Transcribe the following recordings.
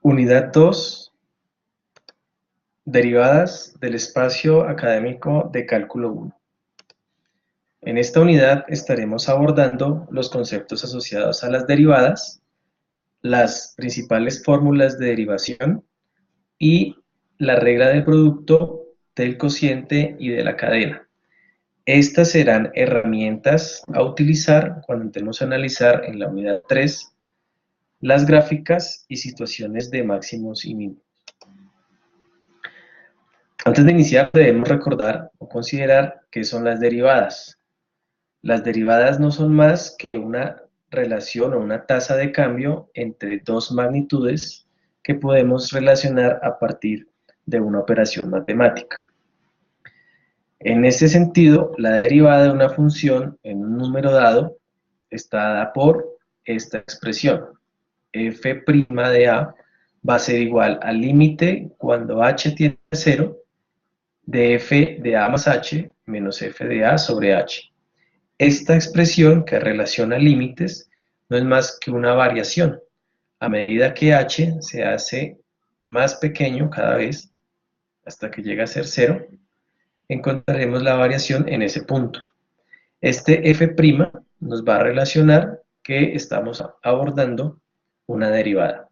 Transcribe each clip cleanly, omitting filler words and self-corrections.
Unidad 2, derivadas del espacio académico de cálculo 1. En esta unidad estaremos abordando los conceptos asociados a las derivadas, las principales fórmulas de derivación y la regla del producto, del cociente y de la cadena. Estas serán herramientas a utilizar cuando intentemos analizar en la unidad 3 las gráficas y situaciones de máximos y mínimos. Antes de iniciar debemos recordar o considerar qué son las derivadas. Las derivadas no son más que una relación o una tasa de cambio entre dos magnitudes que podemos relacionar a partir de una operación matemática. En este sentido, la derivada de una función en un número dado está dada por esta expresión. F' de A va a ser igual al límite cuando h tiende a 0 de f de A más h menos f de A sobre h. Esta expresión que relaciona límites no es más que una variación. A medida que h se hace más pequeño cada vez, hasta que llega a ser 0, encontraremos la variación en ese punto. Este f' nos va a relacionar que estamos abordando una derivada.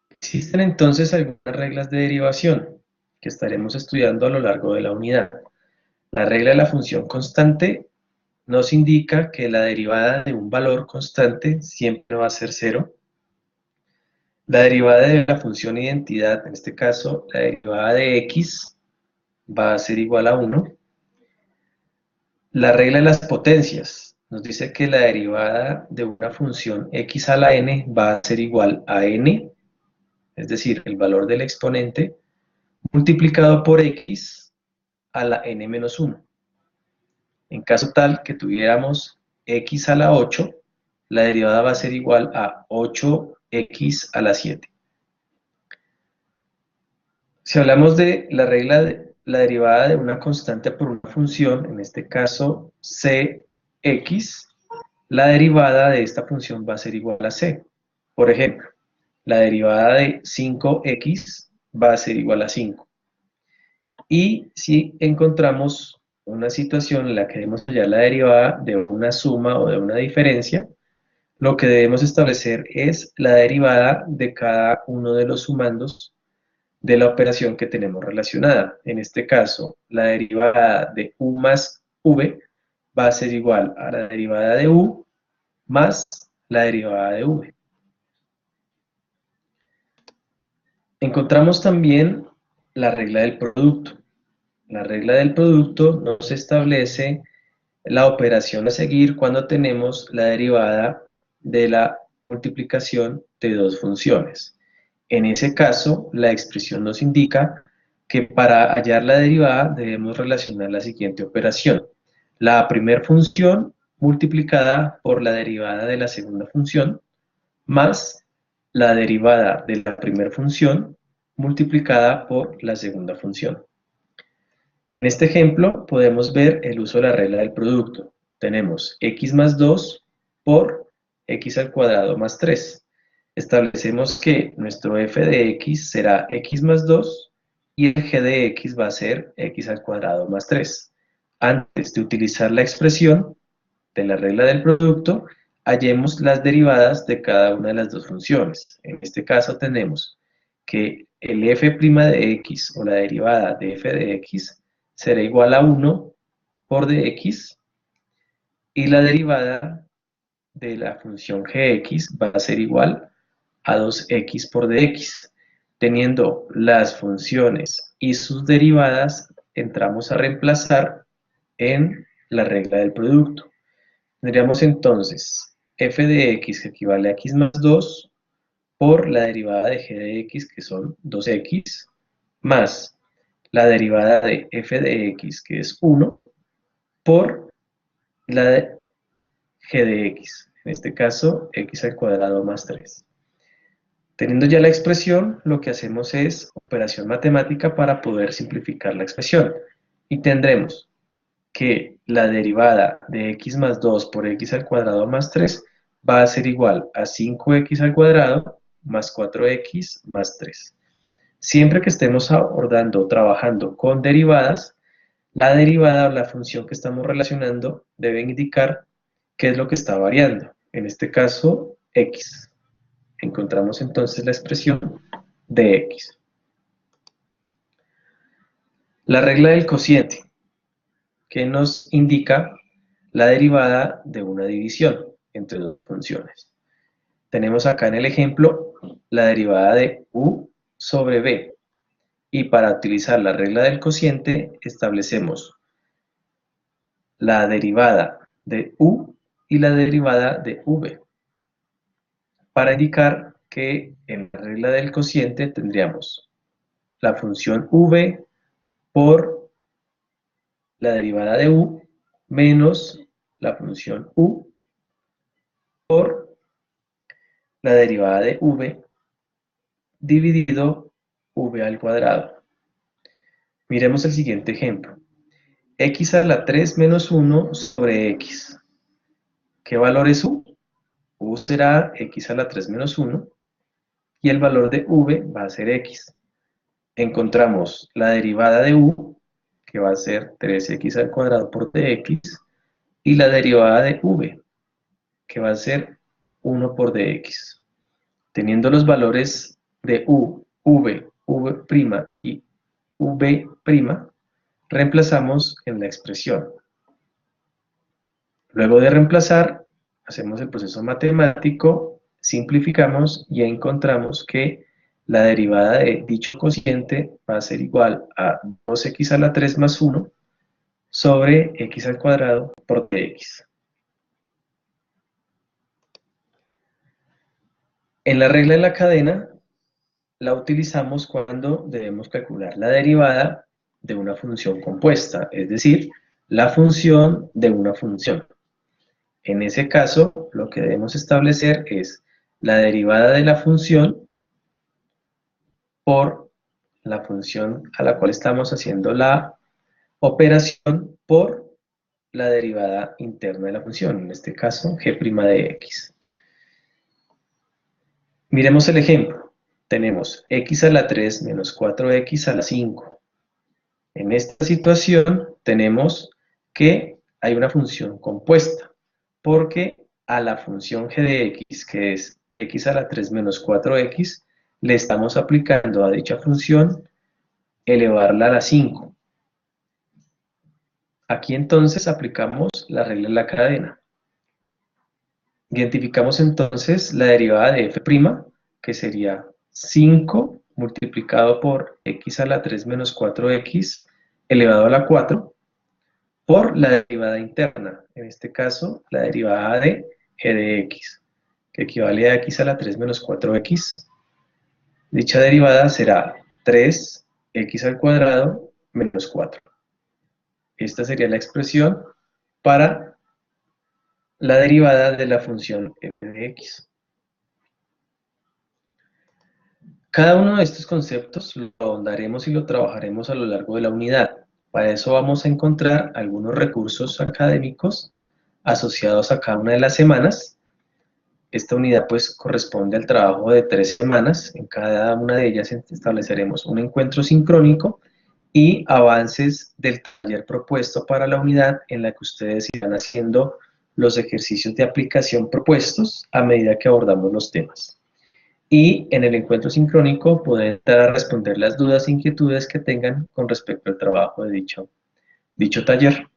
Existen entonces algunas reglas de derivación que estaremos estudiando a lo largo de la unidad. La regla de la función constante nos indica que la derivada de un valor constante siempre va a ser 0. La derivada de la función identidad, en este caso la derivada de x, va a ser igual a 1. La regla de las potencias nos dice que la derivada de una función x a la n va a ser igual a n, es decir, el valor del exponente, multiplicado por x a la n menos 1. En caso tal que tuviéramos x a la 8, la derivada va a ser igual a 8x a la 7. Si hablamos de la regla de la derivada de una constante por una función, en este caso cx, la derivada de esta función va a ser igual a c. Por ejemplo, la derivada de 5x va a ser igual a 5. Y si encontramos una situación en la que debemos hallar la derivada de una suma o de una diferencia, lo que debemos establecer es la derivada de cada uno de los sumandos de la operación que tenemos relacionada. En este caso, la derivada de u más v va a ser igual a la derivada de u más la derivada de v. Encontramos también la regla del producto. La regla del producto nos establece la operación a seguir cuando tenemos la derivada de la multiplicación de dos funciones. En ese caso, la expresión nos indica que para hallar la derivada debemos relacionar la siguiente operación. La primera función multiplicada por la derivada de la segunda función más la derivada de la primera función multiplicada por la segunda función. En este ejemplo podemos ver el uso de la regla del producto. Tenemos x más 2 por x al cuadrado más 3. Establecemos que nuestro f de x será x más 2 y el g de x va a ser x al cuadrado más 3. Antes de utilizar la expresión de la regla del producto, hallemos las derivadas de cada una de las dos funciones. En este caso tenemos que el f' de x o la derivada de f de x será igual a 1 por dx y la derivada de la función gx va a ser igual a 2x por dx. Teniendo las funciones y sus derivadas, entramos a reemplazar en la regla del producto. Tendríamos entonces f de x que equivale a x más 2 por la derivada de g de x que son 2x más la derivada de f de x, que es 1, por la de g de x, en este caso, x al cuadrado más 3. Teniendo ya la expresión, lo que hacemos es operación matemática para poder simplificar la expresión. Y tendremos que la derivada de x más 2 por x al cuadrado más 3 va a ser igual a 5x al cuadrado más 4x más 3. Siempre que estemos abordando o trabajando con derivadas, la derivada o la función que estamos relacionando debe indicar qué es lo que está variando. En este caso, x. Encontramos entonces la expresión de x. La regla del cociente, que nos indica la derivada de una división entre dos funciones. Tenemos acá en el ejemplo la derivada de u sobre b. Y para utilizar la regla del cociente establecemos la derivada de u y la derivada de v. Para indicar que en la regla del cociente tendríamos la función v por la derivada de u menos la función u por la derivada de v dividido v al cuadrado. Miremos el siguiente ejemplo. X a la 3 menos 1 sobre x. ¿Qué valor es u? U será x a la 3 menos 1 y el valor de v va a ser x. Encontramos la derivada de u, que va a ser 3x al cuadrado por dx, y la derivada de v, que va a ser 1 por dx. Teniendo los valores de u, v, v' y v', reemplazamos en la expresión. Luego de reemplazar, hacemos el proceso matemático, simplificamos y encontramos que la derivada de dicho cociente va a ser igual a 2x a la 3 más 1 sobre x al cuadrado por dx. En la regla de la cadena la utilizamos cuando debemos calcular la derivada de una función compuesta, es decir, la función de una función. En ese caso, lo que debemos establecer es la derivada de la función por la función a la cual estamos haciendo la operación por la derivada interna de la función, en este caso g' de x. Miremos el ejemplo. Tenemos x a la 3 menos 4x a la 5. En esta situación tenemos que hay una función compuesta, porque a la función g de x, que es x a la 3 menos 4x, le estamos aplicando a dicha función elevarla a la 5. Aquí entonces aplicamos la regla de la cadena. Identificamos entonces la derivada de f', que sería 5 multiplicado por x a la 3 menos 4x elevado a la 4, por la derivada interna, en este caso la derivada de g de x, que equivale a x a la 3 menos 4x. Dicha derivada será 3x al cuadrado menos 4. Esta sería la expresión para la derivada de la función f de x. Cada uno de estos conceptos lo ahondaremos y lo trabajaremos a lo largo de la unidad. Para eso vamos a encontrar algunos recursos académicos asociados a cada una de las semanas. Esta unidad pues corresponde al trabajo de 3 semanas. En cada una de ellas estableceremos un encuentro sincrónico y avances del taller propuesto para la unidad, en la que ustedes irán haciendo los ejercicios de aplicación propuestos a medida que abordamos los temas. Y en el encuentro sincrónico poder entrar a responder las dudas e inquietudes que tengan con respecto al trabajo de dicho taller.